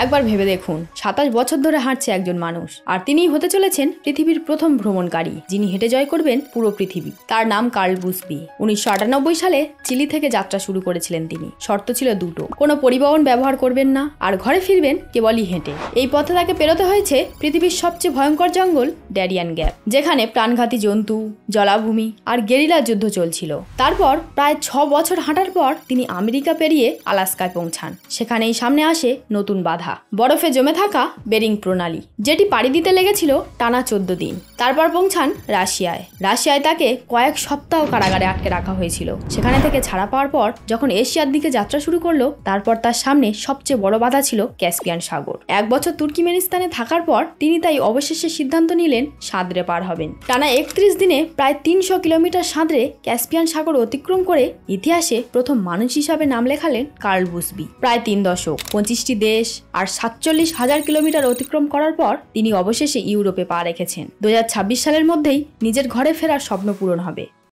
একবার ভেবে দেখুন, 27 বছর ধরে হাঁটছে একজন মানুষ, আর তিনিই হতে চলেছেন পৃথিবীর প্রথম ভ্রমণকারী যিনি হেঁটে জয় করবেন পুরো পৃথিবী। তার নাম কার্ল বুশবি। 1998 সালে চিলি থেকে যাত্রা শুরু করেছিলেন তিনি। শর্ত ছিল দুটো, কোনো পরিবহন ব্যবহার করবেন না, আর ঘরে ফিরবেন কেবলই হেঁটে। এই পথে তাকে পেরোতে হয়েছে পৃথিবীর সবচেয়ে ভয়ঙ্কর জঙ্গল ড্যারিয়ান গ্যাপ, যেখানে প্রাণঘাতী জন্তু, জলাভূমি আর গেরিলা যুদ্ধ চলছিল। তারপর প্রায় 6 বছর হাঁটার পর তিনি আমেরিকা পেরিয়ে আলাস্কায় পৌঁছান। সেখানেই সামনে আসে নতুন বাধা, বরফে জমে থাকা বেরিং প্রণালী, যেটি পাড়ি দিতে লেগেছিল টানা 14 দিন। তারপর পৌঁছান রাশিয়ায় তাকে কয়েক সপ্তাহ কারাগারে আটকে রাখা হয়েছিল। সেখানে থেকে ছাড়া পাওয়ার পর যখন এশিয়ার দিকে যাত্রা শুরু করলো, তারপর তার সামনে সবচেয়ে বড় বাধা ছিল ক্যাসপিয়ান সাগর। 1 বছর তুর্কমেনিস্তানে থাকার পর তিনি তাই অবশেষে সিদ্ধান্ত নিলেন সাঁতরে পার হবেন। টানা 31 দিনে প্রায় 300 কিলোমিটার সাঁতরে ক্যাসপিয়ান সাগর অতিক্রম করে ইতিহাসে প্রথম মানুষ হিসাবে নাম লেখালেন কার্ল বুশবি। প্রায় 3 দশক, 25টি দেশ আর 47,000 কিলোমিটার অতিক্রম করার পর তিনি অবশেষে ইউরোপে পা রেখেছেন। 2026 সালের মধ্যেই নিজের ঘরে ফেরার স্বপ্ন পূরণ হবে।